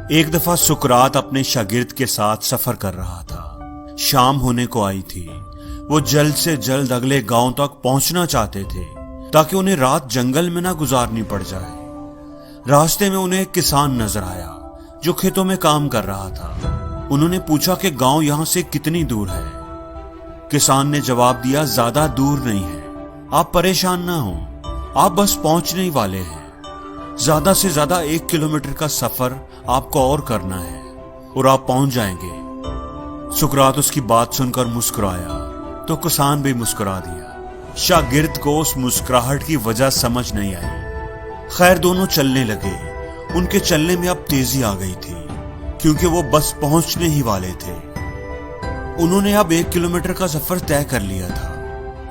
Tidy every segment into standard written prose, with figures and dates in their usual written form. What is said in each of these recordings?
ایک دفعہ سقراط اپنے شاگرد کے ساتھ سفر کر رہا تھا۔ شام ہونے کو آئی تھی۔ وہ جلد سے جلد اگلے گاؤں تک پہنچنا چاہتے تھے تاکہ انہیں رات جنگل میں نہ گزارنی پڑ جائے۔ راستے میں انہیں ایک کسان نظر آیا جو کھیتوں میں کام کر رہا تھا۔ انہوں نے پوچھا کہ گاؤں یہاں سے کتنی دور ہے؟ کسان نے جواب دیا، زیادہ دور نہیں ہے، آپ پریشان نہ ہوں، آپ بس پہنچنے ہی والے ہیں، زیادہ سے زیادہ 1 کلومیٹر کا سفر آپ کو اور کرنا ہے اور آپ پہنچ جائیں گے۔ سقراط اس کی بات سن کر مسکرایا تو کسان بھی مسکرا دیا۔ شاگرد کو اس مسکراہٹ کی وجہ سمجھ نہیں آئی۔ خیر دونوں چلنے لگے۔ ان کے چلنے میں اب تیزی آ گئی تھی کیونکہ وہ بس پہنچنے ہی والے تھے۔ انہوں نے اب 1 کلومیٹر کا سفر طے کر لیا تھا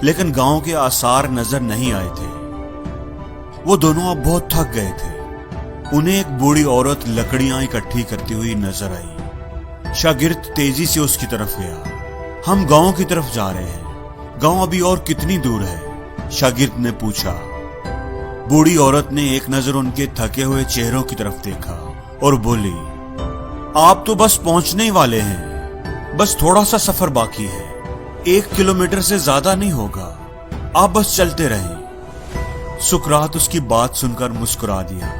لیکن گاؤں کے آثار نظر نہیں آئے تھے۔ وہ دونوں اب بہت تھک گئے تھے۔ انہیں ایک بوڑھی عورت لکڑیاں اکٹھی کرتی ہوئی نظر آئی۔ شاگرد تیزی سے اس کی طرف گیا۔ ہم گاؤں کی طرف جا رہے ہیں، گاؤں ابھی اور کتنی دور ہے؟ شاگرد نے پوچھا۔ بوڑھی عورت نے ایک نظر ان کے تھکے ہوئے چہروں کی طرف دیکھا اور بولی، آپ تو بس پہنچنے ہی والے ہیں، بس تھوڑا سا سفر باقی ہے، 1 کلومیٹر سے زیادہ نہیں ہوگا، آپ بس چلتے رہیں۔ سقراط اس کی بات سن کر مسکرا دیا۔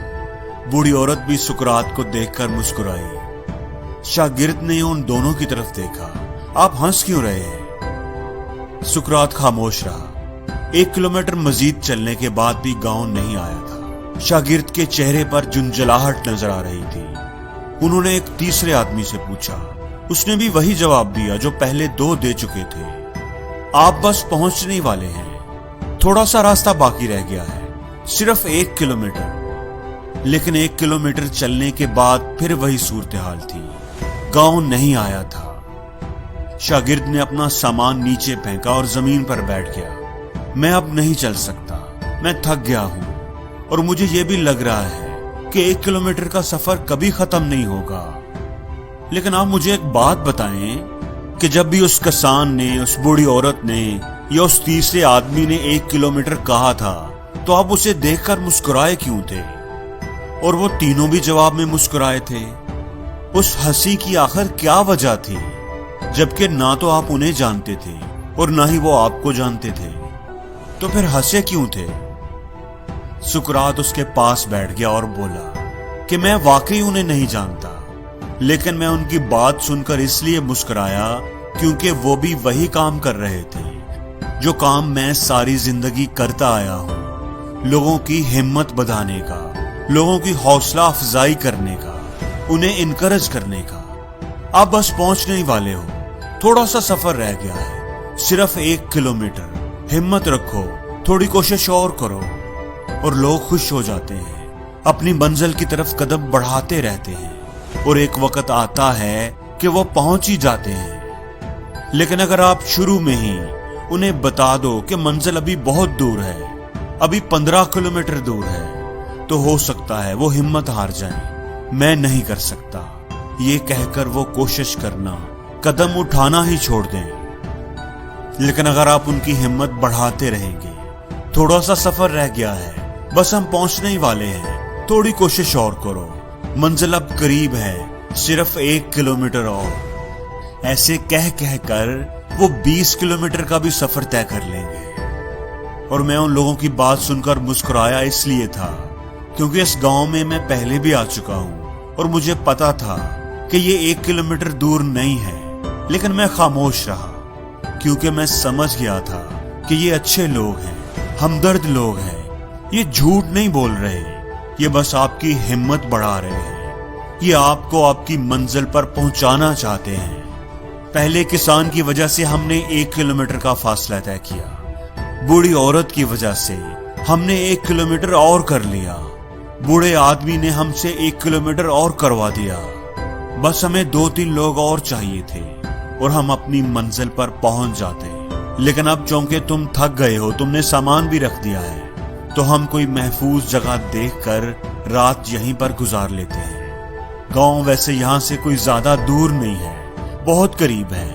بوڑھی عورت بھی سقراط کو دیکھ کر مسکرائی۔ شاگرد نے ان دونوں کی طرف دیکھا۔ آپ ہنس کیوں رہے ہیں؟ سقراط خاموش رہا۔ 1 کلومیٹر مزید چلنے کے بعد بھی گاؤں نہیں آیا تھا۔ شاگرد کے چہرے پر جنجلاہٹ نظر آ رہی تھی۔ انہوں نے ایک تیسرے آدمی سے پوچھا۔ اس نے بھی وہی جواب دیا جو پہلے 2 دے چکے تھے، آپ بس پہنچنے والے ہیں، تھوڑا سا راستہ باقی رہ گیا ہے، صرف 1 کلومیٹر۔ لیکن 1 کلومیٹر چلنے کے بعد پھر وہی صورتحال تھی، گاؤں نہیں آیا تھا۔ شاگرد نے اپنا سامان نیچے پھینکا اور زمین پر بیٹھ گیا۔ میں اب نہیں چل سکتا، میں تھک گیا ہوں اور مجھے یہ بھی لگ رہا ہے کہ 1 کلومیٹر کا سفر کبھی ختم نہیں ہوگا۔ لیکن آپ مجھے ایک بات بتائیں کہ جب بھی اس کسان نے، اس بوڑھی عورت نے یا اس تیسرے آدمی نے 1 کلومیٹر کہا تھا تو آپ اسے دیکھ کر مسکرائے کیوں تھے؟ اور وہ تینوں بھی جواب میں مسکرائے تھے۔ اس ہنسی کی آخر کیا وجہ تھی جبکہ نہ تو آپ انہیں جانتے تھے اور نہ ہی وہ آپ کو جانتے تھے؟ تو پھر ہنسے کیوں تھے؟ سقراط اس کے پاس بیٹھ گیا اور بولا کہ میں واقعی انہیں نہیں جانتا، لیکن میں ان کی بات سن کر اس لیے مسکرایا کیونکہ وہ بھی وہی کام کر رہے تھے جو کام میں ساری زندگی کرتا آیا ہوں، لوگوں کی ہمت بڑھانے کا، لوگوں کی حوصلہ افزائی کرنے کا، انہیں انکریج کرنے کا۔ آپ بس پہنچنے ہی والے ہو، تھوڑا سا سفر رہ گیا ہے، صرف 1 کلومیٹر، ہمت رکھو، تھوڑی کوشش اور کرو۔ اور لوگ خوش ہو جاتے ہیں، اپنی منزل کی طرف قدم بڑھاتے رہتے ہیں اور ایک وقت آتا ہے کہ وہ پہنچ ہی جاتے ہیں۔ لیکن اگر آپ شروع میں ہی انہیں بتا دو کہ منزل ابھی بہت دور ہے، ابھی 15 کلومیٹر دور ہے، تو ہو سکتا ہے وہ ہمت ہار جائیں، میں نہیں کر سکتا یہ کہہ کر وہ کوشش کرنا، قدم اٹھانا ہی چھوڑ دیں۔ لیکن اگر آپ ان کی ہمت بڑھاتے رہیں گے، تھوڑا سا سفر رہ گیا ہے، بس ہم پہنچنے ہی والے ہیں، تھوڑی کوشش اور کرو، منزل اب قریب ہے، صرف 1 کلومیٹر اور، ایسے کہہ کر وہ 20 کلومیٹر کا بھی سفر طے کر لیں گے۔ اور میں ان لوگوں کی بات سن کر مسکرایا اس لیے تھا کیونکہ اس گاؤں میں میں پہلے بھی آ چکا ہوں اور مجھے پتا تھا کہ یہ 1 کلومیٹر دور نہیں ہے، لیکن میں خاموش رہا کیونکہ میں سمجھ گیا تھا کہ یہ اچھے لوگ ہیں، ہمدرد لوگ ہیں، یہ جھوٹ نہیں بول رہے، یہ بس آپ کی ہمت بڑھا رہے ہیں، یہ آپ کو آپ کی منزل پر پہنچانا چاہتے ہیں۔ پہلے کسان کی وجہ سے ہم نے 1 کلومیٹر کا فاصلہ طے کیا، بوڑھی عورت کی وجہ سے ہم نے 1 کلومیٹر اور کر لیا، بوڑھے آدمی نے ہم سے 1 کلومیٹر اور کروا دیا، بس ہمیں 2-3 لوگ اور چاہیے تھے اور ہم اپنی منزل پر پہنچ جاتے۔ لیکن اب چونکہ تم تھک گئے ہو، تم نے سامان بھی رکھ دیا ہے، تو ہم کوئی محفوظ جگہ دیکھ کر رات یہیں پر گزار لیتے ہیں۔ گاؤں ویسے یہاں سے کوئی زیادہ دور نہیں ہے، بہت قریب ہے،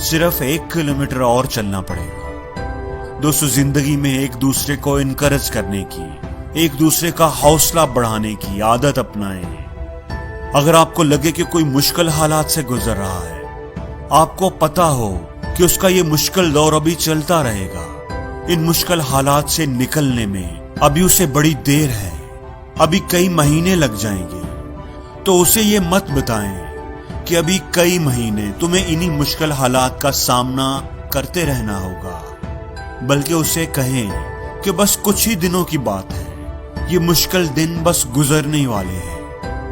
صرف 1 کلومیٹر اور چلنا پڑے گا۔ دوستو، زندگی میں ایک دوسرے کو انکریج کرنے کی، ایک دوسرے کا حوصلہ بڑھانے کی عادت اپنائیں۔ اگر آپ کو لگے کہ کوئی مشکل حالات سے گزر رہا ہے، آپ کو پتا ہو کہ اس کا یہ مشکل دور ابھی چلتا رہے گا، ان مشکل حالات سے نکلنے میں ابھی اسے بڑی دیر ہے، ابھی کئی مہینے لگ جائیں گے، تو اسے یہ مت بتائیں کہ ابھی کئی مہینے تمہیں انہی مشکل حالات کا سامنا کرتے رہنا ہوگا، بلکہ اسے کہیں کہ بس کچھ ہی دنوں کی بات ہے، یہ مشکل دن بس گزرنے والے ہیں،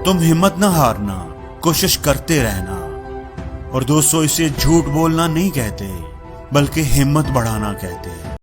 تم ہمت نہ ہارنا، کوشش کرتے رہنا۔ اور دوستو، اسے جھوٹ بولنا نہیں کہتے، بلکہ ہمت بڑھانا کہتے ہیں۔